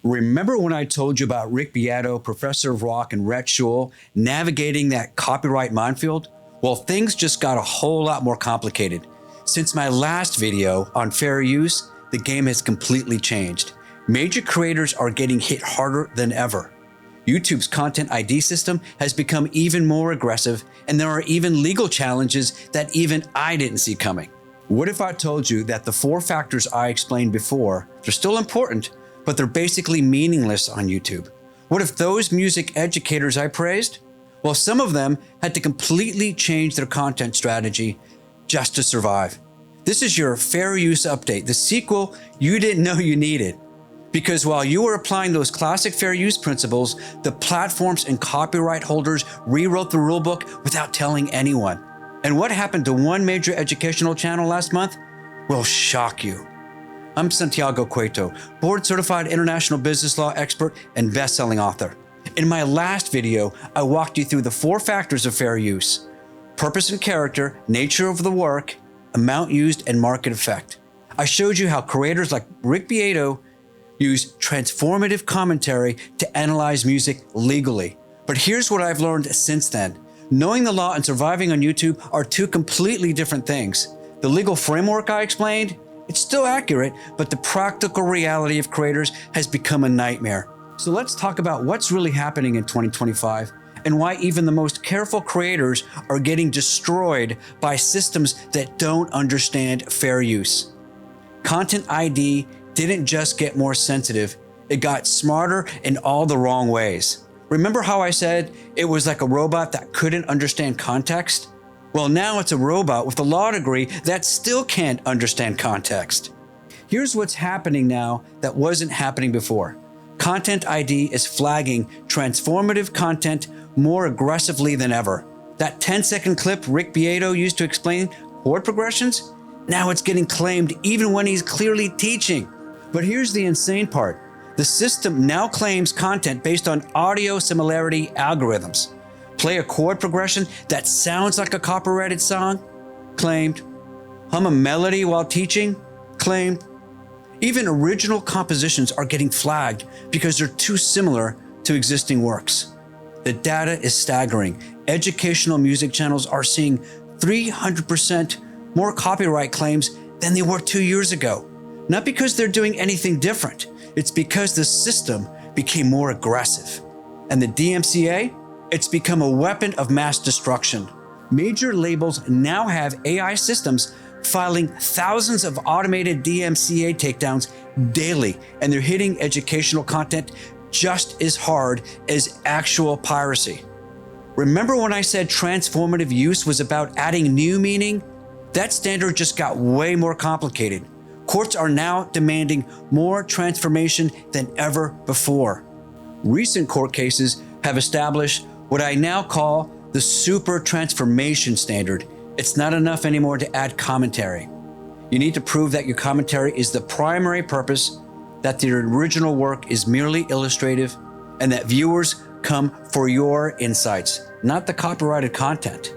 Remember when I told you about Rick Beato, Professor of Rock, and Rhett Shull navigating that copyright minefield? Well, things just got a whole lot more complicated. Since my last video on fair use, the game has completely changed. Major creators are getting hit harder than ever. YouTube's content ID system has become even more aggressive, and there are even legal challenges that even I didn't see coming. What if I told you that the 4 factors I explained before, they're still important, but they're basically meaningless on YouTube? What if those music educators I praised? Well, some of them had to completely change their content strategy just to survive. This is your fair use update, the sequel you didn't know you needed. Because while you were applying those classic fair use principles, the platforms and copyright holders rewrote the rulebook without telling anyone. And what happened to one major educational channel last month will shock you. I'm Santiago Cueto, board-certified international business law expert and best-selling author. In my last video, I walked you through the 4 factors of fair use: purpose and character, nature of the work, amount used, and market effect. I showed you how creators like Rick Beato use transformative commentary to analyze music legally. But here's what I've learned since then. Knowing the law and surviving on YouTube are 2 completely different things. The legal framework I explained, it's still accurate, but the practical reality of creators has become a nightmare. So let's talk about what's really happening in 2025 and why even the most careful creators are getting destroyed by systems that don't understand fair use. Content ID didn't just get more sensitive, it got smarter in all the wrong ways. Remember how I said it was like a robot that couldn't understand context? Well, now it's a robot with a law degree that still can't understand context. Here's what's happening now that wasn't happening before. Content ID is flagging transformative content more aggressively than ever. That 10-second clip Rick Beato used to explain chord progressions, now it's getting claimed even when he's clearly teaching. But here's the insane part. The system now claims content based on audio similarity algorithms. Play a chord progression that sounds like a copyrighted song? Claimed. Hum a melody while teaching? Claimed. Even original compositions are getting flagged because they're too similar to existing works. The data is staggering. Educational music channels are seeing 300% more copyright claims than they were 2 years ago. Not because they're doing anything different. It's because the system became more aggressive. And the DMCA? It's become a weapon of mass destruction. Major labels now have AI systems filing thousands of automated DMCA takedowns daily, and they're hitting educational content just as hard as actual piracy. Remember when I said transformative use was about adding new meaning? That standard just got way more complicated. Courts are now demanding more transformation than ever before. Recent court cases have established what I now call the super transformation standard. It's not enough anymore to add commentary. You need to prove that your commentary is the primary purpose, that the original work is merely illustrative, and that viewers come for your insights, not the copyrighted content.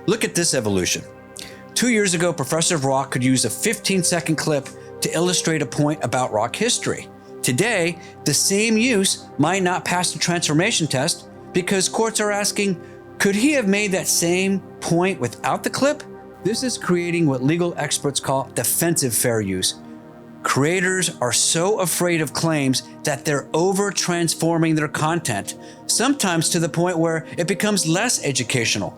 Look at this evolution. 2 years ago, Professor of Rock could use a 15-second clip to illustrate a point about rock history. Today, the same use might not pass the transformation test because courts are asking, could he have made that same point without the clip? This is creating what legal experts call defensive fair use. Creators are so afraid of claims that they're over-transforming their content, sometimes to the point where it becomes less educational.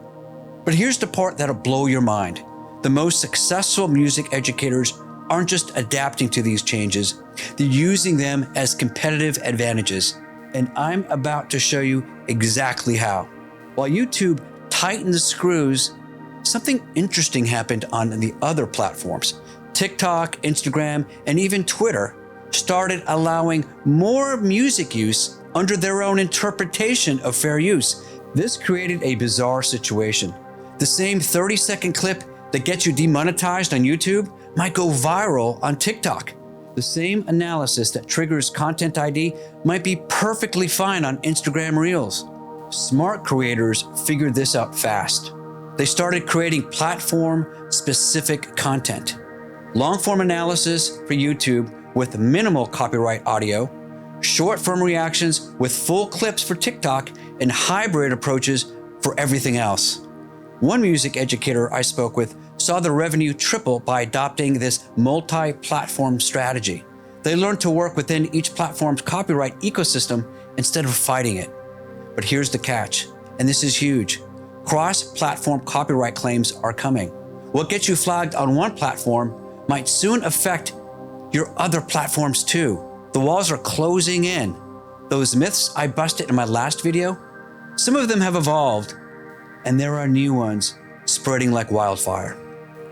But here's the part that'll blow your mind. The most successful music educators aren't just adapting to these changes, they're using them as competitive advantages. And I'm about to show you exactly how. While YouTube tightened the screws, something interesting happened on the other platforms. TikTok, Instagram, and even Twitter started allowing more music use under their own interpretation of fair use. This created a bizarre situation. The same 30-second clip that gets you demonetized on YouTube might go viral on TikTok. The same analysis that triggers Content ID might be perfectly fine on Instagram Reels. Smart creators figured this out fast. They started creating platform-specific content. Long-form analysis for YouTube with minimal copyright audio, short-form reactions with full clips for TikTok, and hybrid approaches for everything else. One music educator I spoke with saw the revenue triple by adopting this multi-platform strategy. They learned to work within each platform's copyright ecosystem instead of fighting it. But here's the catch, and this is huge. Cross-platform copyright claims are coming. What gets you flagged on one platform might soon affect your other platforms too. The walls are closing in. Those myths I busted in my last video, some of them have evolved, and there are new ones spreading like wildfire.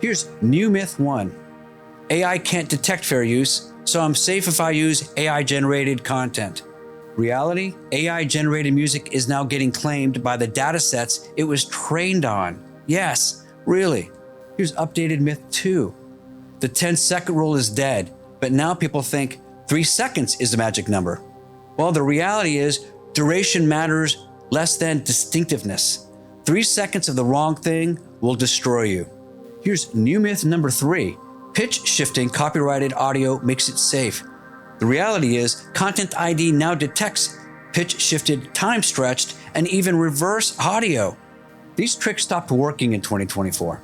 Here's new myth 1. AI can't detect fair use, so I'm safe if I use AI-generated content. Reality, AI-generated music is now getting claimed by the data sets it was trained on. Yes, really. Here's updated myth 2. The 10-second rule is dead, but now people think 3 seconds is the magic number. Well, the reality is duration matters less than distinctiveness. 3 seconds of the wrong thing will destroy you. Here's new myth number 3. Pitch shifting copyrighted audio makes it safe. The reality is Content ID now detects pitch shifted, time stretched, and even reverse audio. These tricks stopped working in 2024.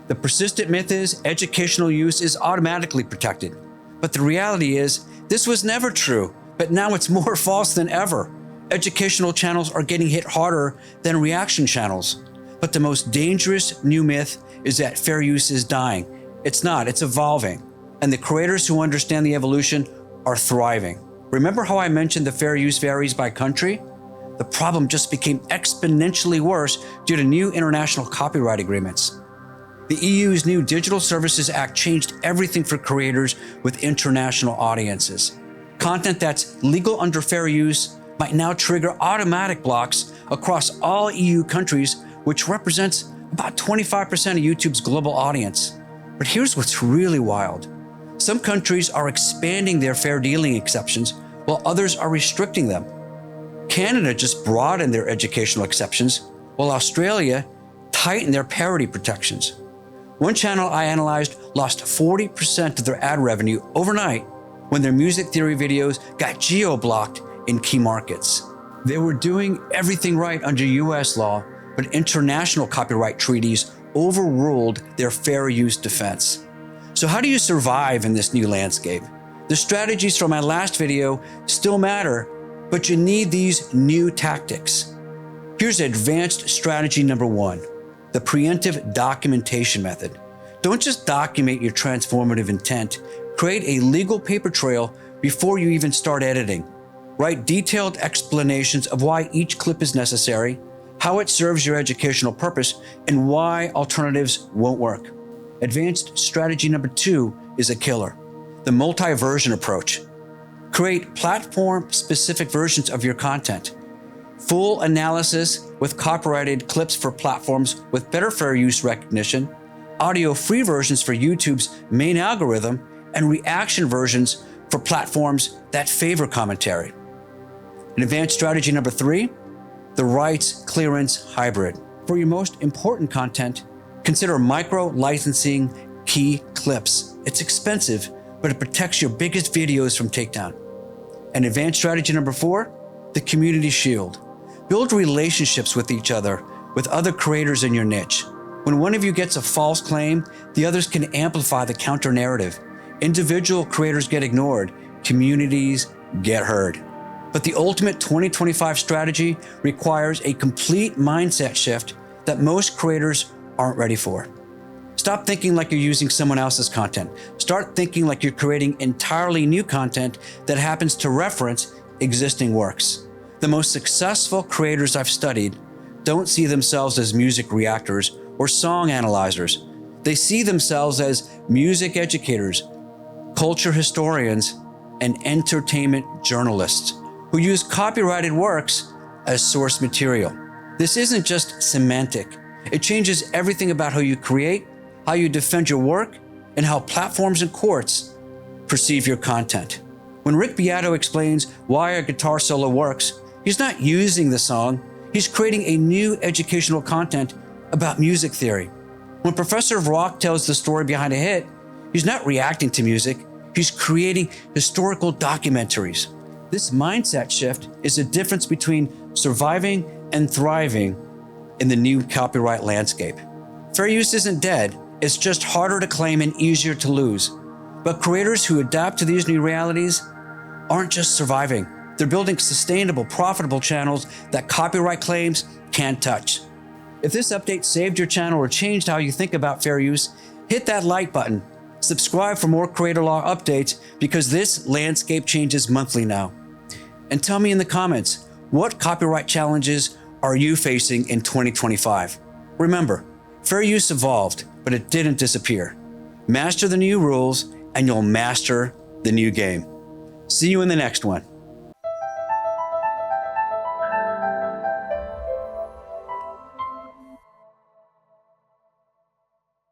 The persistent myth is educational use is automatically protected. But the reality is this was never true, but now it's more false than ever. Educational channels are getting hit harder than reaction channels. But the most dangerous new myth is that fair use is dying. It's not, it's evolving. And the creators who understand the evolution are thriving. Remember how I mentioned the fair use varies by country? The problem just became exponentially worse due to new international copyright agreements. The EU's new Digital Services Act changed everything for creators with international audiences. Content that's legal under fair use might now trigger automatic blocks across all EU countries, which represents about 25% of YouTube's global audience. But here's what's really wild. Some countries are expanding their fair dealing exceptions, while others are restricting them. Canada just broadened their educational exceptions, while Australia tightened their parody protections. One channel I analyzed lost 40% of their ad revenue overnight when their music theory videos got geo-blocked in key markets. They were doing everything right under US law, but international copyright treaties overruled their fair use defense. So how do you survive in this new landscape? The strategies from my last video still matter, but you need these new tactics. Here's advanced strategy number 1, the preemptive documentation method. Don't just document your transformative intent, create a legal paper trail before you even start editing. Write detailed explanations of why each clip is necessary, how it serves your educational purpose, and why alternatives won't work. Advanced strategy number 2 is a killer, the multi-version approach. Create platform-specific versions of your content. Full analysis with copyrighted clips for platforms with better fair use recognition, audio-free versions for YouTube's main algorithm, and reaction versions for platforms that favor commentary. And advanced strategy number 3, the rights clearance hybrid. For your most important content, consider micro-licensing key clips. It's expensive, but it protects your biggest videos from takedown. And advanced strategy number 4, the community shield. Build relationships with each other, with other creators in your niche. When one of you gets a false claim, the others can amplify the counter narrative. Individual creators get ignored, communities get heard. But the ultimate 2025 strategy requires a complete mindset shift that most creators aren't ready for. Stop thinking like you're using someone else's content. Start thinking like you're creating entirely new content that happens to reference existing works. The most successful creators I've studied don't see themselves as music reactors or song analyzers. They see themselves as music educators, culture historians, and entertainment journalists who use copyrighted works as source material. This isn't just semantic. It changes everything about how you create, how you defend your work, and how platforms and courts perceive your content. When Rick Beato explains why a guitar solo works, he's not using the song, he's creating a new educational content about music theory. When Professor of Rock tells the story behind a hit, he's not reacting to music, he's creating historical documentaries. This mindset shift is the difference between surviving and thriving in the new copyright landscape. Fair use isn't dead, it's just harder to claim and easier to lose. But creators who adapt to these new realities aren't just surviving, they're building sustainable, profitable channels that copyright claims can't touch. If this update saved your channel or changed how you think about fair use, hit that like button. Subscribe for more creator law updates because this landscape changes monthly now. And tell me in the comments, what copyright challenges are you facing in 2025? Remember, fair use evolved, but it didn't disappear. Master the new rules and you'll master the new game. See you in the next one.